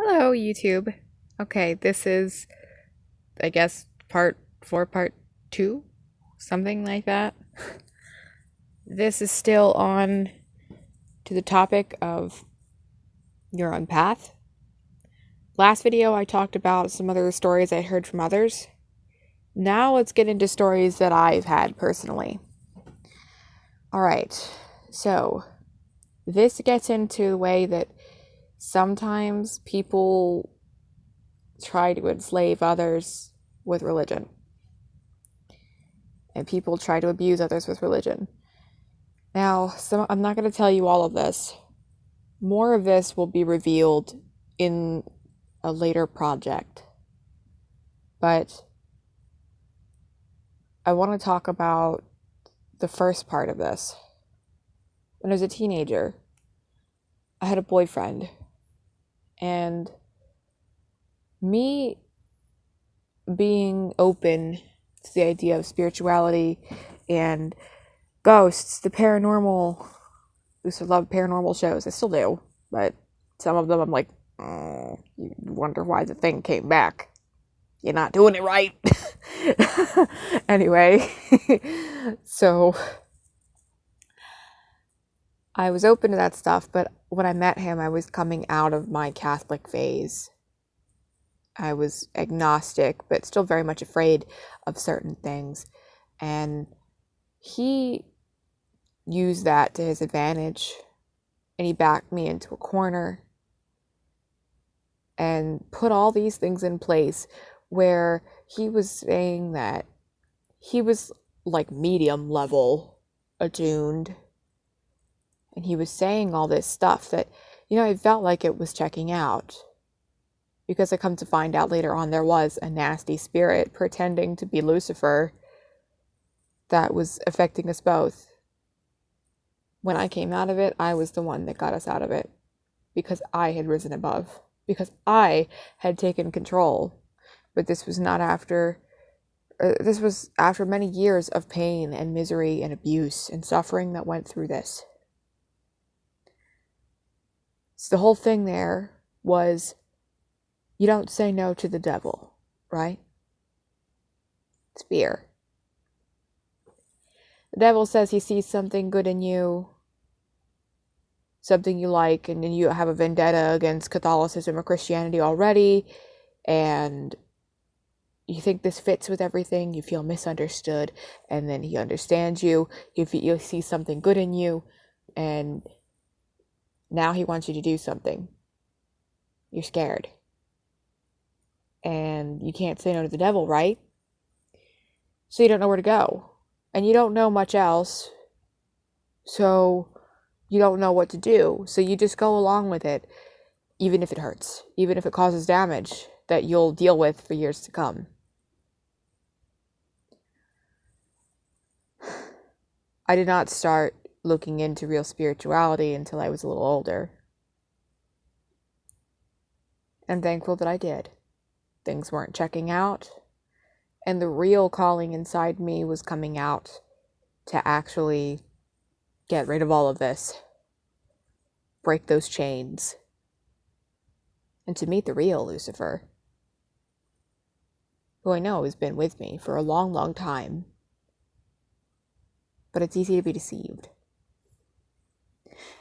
Hello, YouTube. Okay, this is, I guess, part 4, part 2, something like that. This is still on to the topic of your own path. Last video, I talked about some other stories I heard from others. Now let's get into stories that I've had personally. Alright, so this gets into the way that sometimes people try to enslave others with religion. And people try to abuse others with religion. Now, I'm not going to tell you all of this. More of this will be revealed in a later project. But I want to talk about the first part of this. When I was a teenager, I had a boyfriend. And me being open to the idea of spirituality and ghosts, the paranormal. I used to love paranormal shows. I still do, but some of them I'm like, you wonder why the thing came back. You're not doing it right. Anyway, so I was open to that stuff, but when I met him, I was coming out of my Catholic phase. I was agnostic, but still very much afraid of certain things. And he used that to his advantage, and he backed me into a corner and put all these things in place where he was saying that he was like medium level attuned, and he was saying all this stuff that, I felt like it was checking out, because I come to find out later on there was a nasty spirit pretending to be Lucifer that was affecting us both. When I came out of it, I was the one that got us out of it, because I had risen above, because I had taken control. But this was not after, this was after many years of pain and misery and abuse and suffering that went through this. So the whole thing there was, you don't say no to the devil, right? It's fear. The devil says he sees something good in you, something you like, and then you have a vendetta against Catholicism or Christianity already, and you think this fits with everything, you feel misunderstood, and then he understands you, you see something good in you, and now he wants you to do something. You're scared. And you can't say no to the devil, right? So you don't know where to go. And you don't know much else. So you don't know what to do. So you just go along with it, even if it hurts, even if it causes damage that you'll deal with for years to come. I did not start looking into real spirituality until I was a little older. I'm thankful that I did. Things weren't checking out, and the real calling inside me was coming out to actually get rid of all of this, break those chains, and to meet the real Lucifer, who I know has been with me for a long, long time. But it's easy to be deceived.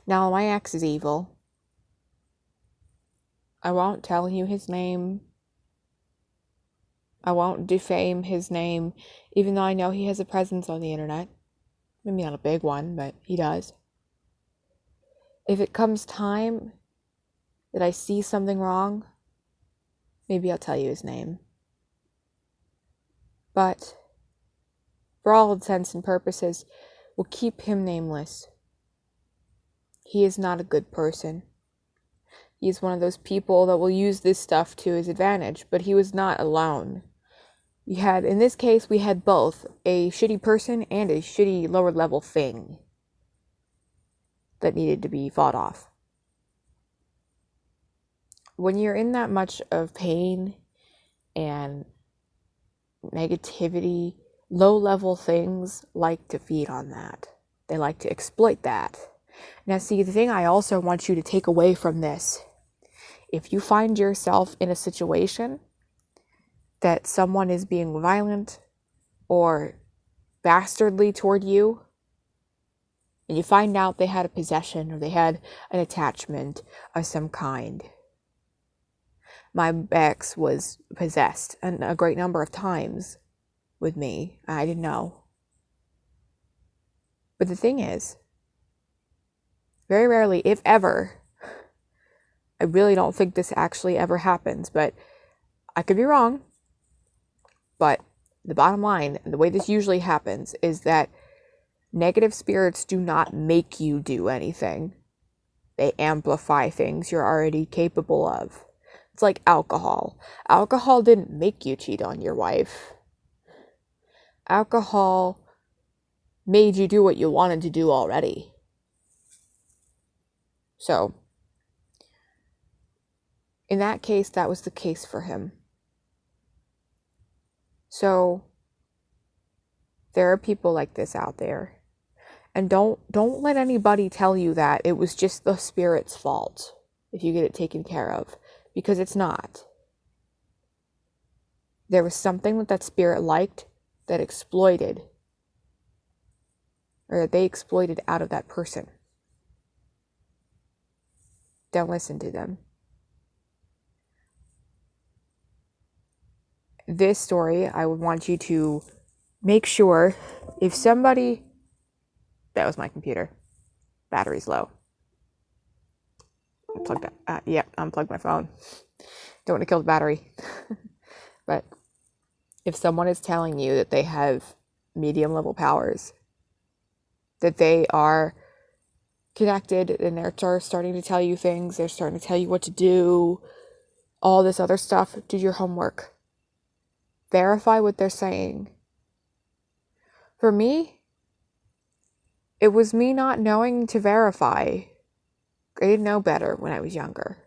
Now, my ex is evil. I won't tell you his name. I won't defame his name, even though I know he has a presence on the internet. Maybe not a big one, but he does. If it comes time that I see something wrong, maybe I'll tell you his name. But for all intents and purposes, we'll keep him nameless. He is not a good person. He's one of those people that will use this stuff to his advantage, but he was not alone. In this case, we had both a shitty person and a shitty lower level thing that needed to be fought off. When you're in that much of pain and negativity, low-level things like to feed on that. They like to exploit that. Now, see, the thing I also want you to take away from this if you find yourself in a situation that someone is being violent or bastardly toward you, and you find out they had a possession or they had an attachment of some kind. My ex was possessed a great number of times with me. I didn't know. But the thing is, very rarely, if ever, I really don't think this actually ever happens, but I could be wrong. But the bottom line, the way this usually happens, is that negative spirits do not make you do anything. They amplify things you're already capable of. It's like alcohol. Alcohol didn't make you cheat on your wife. Alcohol made you do what you wanted to do already. So, in that case, that was the case for him. So, there are people like this out there. And don't let anybody tell you that it was just the spirit's fault if you get it taken care of. Because it's not. There was something that spirit liked that exploited. Or that they exploited out of that person. Don't listen to them. This story, I would want you to make sure if somebody... That was my computer. Battery's low. Unplugged that. Unplugged my phone. Don't want to kill the battery. But if someone is telling you that they have medium level powers, that they are connected and they're starting to tell you things, they're starting to tell you what to do, all this other stuff, do your homework. Verify what they're saying. For me, it was me not knowing to verify. I didn't know better when I was younger.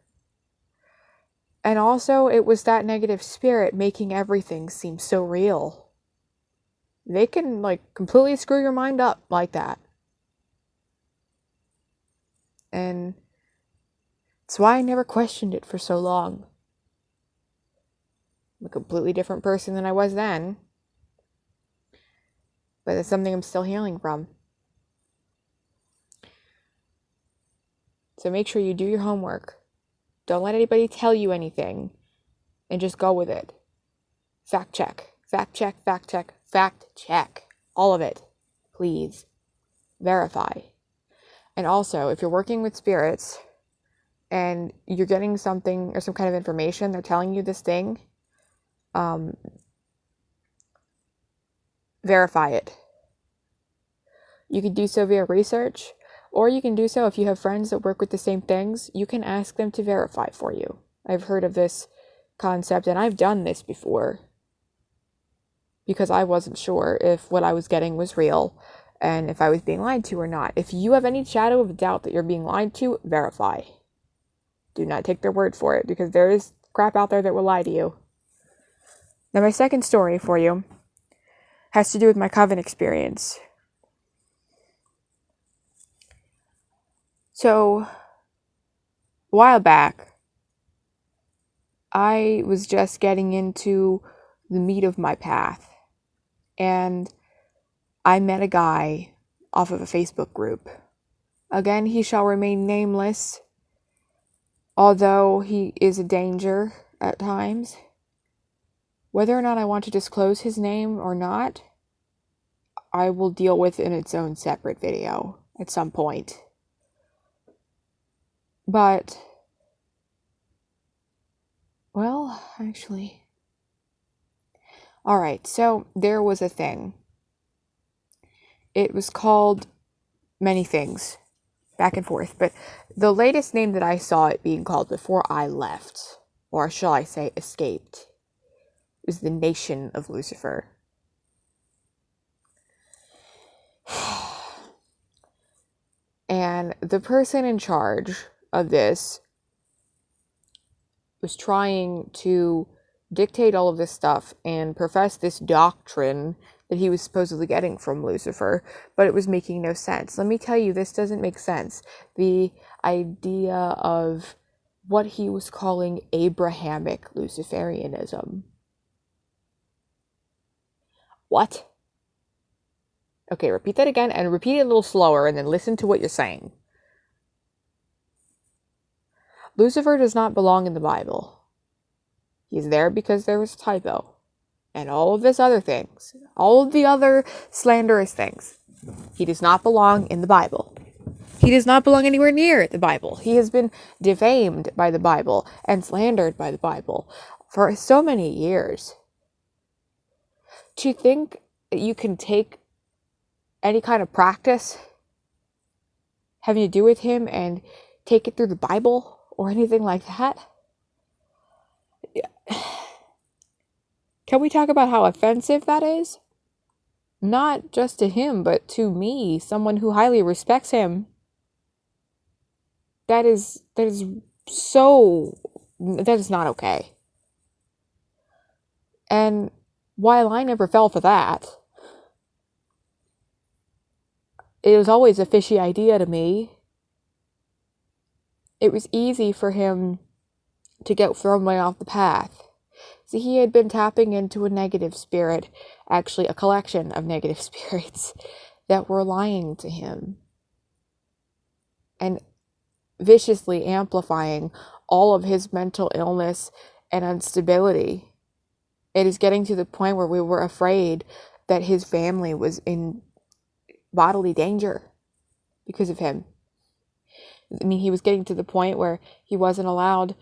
And also, it was that negative spirit making everything seem so real. They can, completely screw your mind up like that. And that's why I never questioned it for so long. I'm a completely different person than I was then. But it's something I'm still healing from. So make sure you do your homework. Don't let anybody tell you anything. And just go with it. Fact check. Fact check, fact check, fact check. All of it. Please. Verify. And also, if you're working with spirits and you're getting something or some kind of information, they're telling you this thing, verify it. You can do so via research, or you can do so if you have friends that work with the same things. You can ask them to verify for you. I've heard of this concept, and I've done this before because I wasn't sure if what I was getting was real and if I was being lied to or not. If you have any shadow of a doubt that you're being lied to, verify. Do not take their word for it, because there is crap out there that will lie to you. Now, my second story for you has to do with my coven experience. So, a while back, I was just getting into the meat of my path. And I met a guy off of a Facebook group. Again, he shall remain nameless, although he is a danger at times. Whether or not I want to disclose his name or not, I will deal with in its own separate video at some point. But, well, actually... Alright, so there was a thing. It was called many things, back and forth, but the latest name that I saw it being called before I left, or shall I say escaped, was the Nation of Lucifer. And the person in charge of this was trying to dictate all of this stuff and profess this doctrine that he was supposedly getting from Lucifer, but it was making no sense. Let me tell you, this doesn't make sense. The idea of what he was calling Abrahamic Luciferianism. What? Okay, repeat that again, and repeat it a little slower, and then listen to what you're saying. Lucifer does not belong in the Bible. He's there because there was a typo. And all of this other things, all of the other slanderous things. He does not belong in the Bible. He does not belong anywhere near the Bible. He has been defamed by the Bible and slandered by the Bible for so many years. To think that you can take any kind of practice having to do with him and take it through the Bible or anything like that? Can we talk about how offensive that is? Not just to him, but to me, someone who highly respects him. That is not okay. And while I never fell for that, it was always a fishy idea to me. It was easy for him to get thrown way off the path. See, he had been tapping into a negative spirit, actually a collection of negative spirits that were lying to him and viciously amplifying all of his mental illness and instability. It is getting to the point where we were afraid that his family was in bodily danger because of him. I mean, he was getting to the point where he wasn't allowed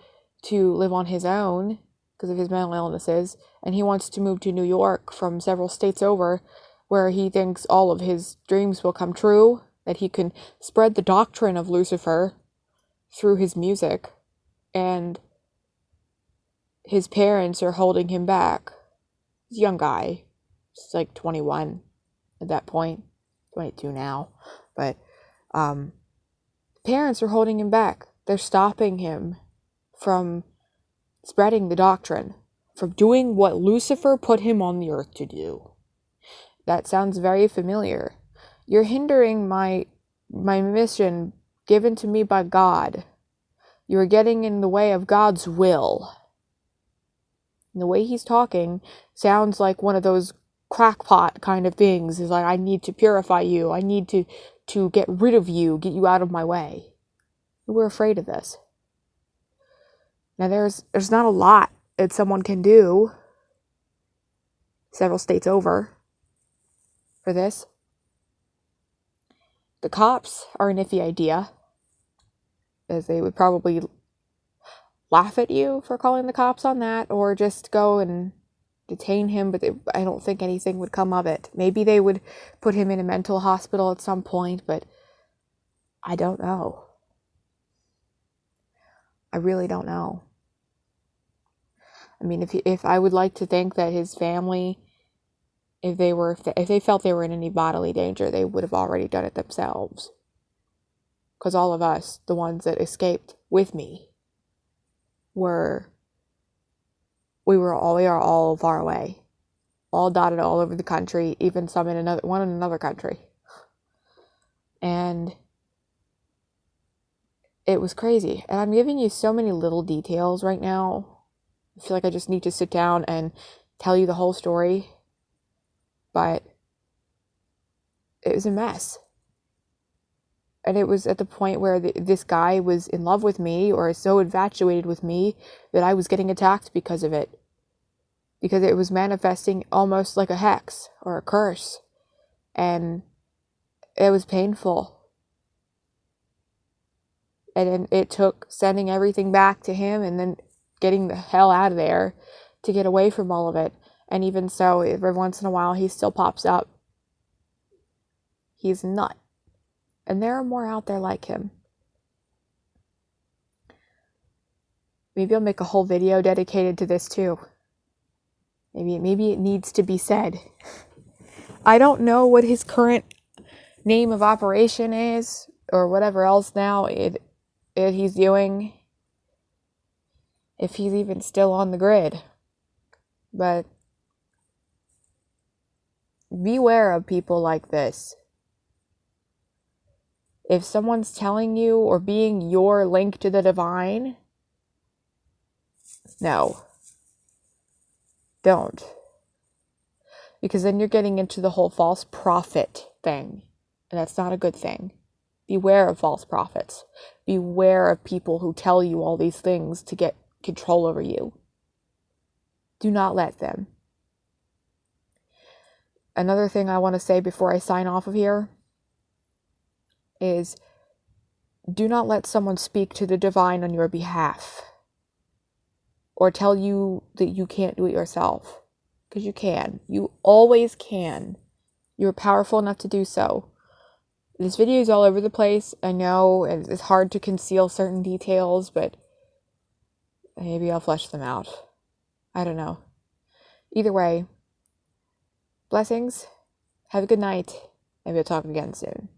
to live on his own because of his mental illnesses, and he wants to move to New York from several states over, where he thinks all of his dreams will come true, that he can spread the doctrine of Lucifer through his music, and his parents are holding him back. He's a young guy. He's like 21 at that point. 22 now. But parents are holding him back. They're stopping him from spreading the doctrine, from doing what Lucifer put him on the earth to do. That sounds very familiar. You're hindering my mission given to me by God. You're getting in the way of God's will. And the way he's talking sounds like one of those crackpot kind of things. Is like, I need to purify you. I need to get rid of you, get you out of my way. We're afraid of this. Now there's not a lot that someone can do several states over for this. The cops are an iffy idea, as they would probably laugh at you for calling the cops on that, or just go and detain him, but I don't think anything would come of it. Maybe they would put him in a mental hospital at some point, but I don't know. I really don't know. I mean, if I would like to think that his family, if they felt they were in any bodily danger, they would have already done it themselves. Because all of us, the ones that escaped with me, we are all far away, all dotted all over the country, even some in another country. And it was crazy. And I'm giving you so many little details right now. I feel like I just need to sit down and tell you the whole story. But it was a mess. And it was at the point where this guy was in love with me, or so infatuated with me, that I was getting attacked because of it. Because it was manifesting almost like a hex or a curse. And it was painful. And it took sending everything back to him and then getting the hell out of there to get away from all of it. And even so, every once in a while, he still pops up. He's a nut. And there are more out there like him. Maybe I'll make a whole video dedicated to this too. Maybe it needs to be said. I don't know what his current name of operation is, or whatever else now he's doing. If he's even still on the grid. But beware of people like this. If someone's telling you or being your link to the divine, No. Don't. Because then you're getting into the whole false prophet thing. And that's not a good thing. Beware of false prophets. Beware of people who tell you all these things to get control over you. Do not let them. Another thing I want to say before I sign off of here is do not let someone speak to the divine on your behalf or tell you that you can't do it yourself. Because you can. You always can. You're powerful enough to do so. This video is all over the place. I know it's hard to conceal certain details, but maybe I'll flesh them out. I don't know. Either way, blessings. Have a good night. Maybe we'll talk again soon.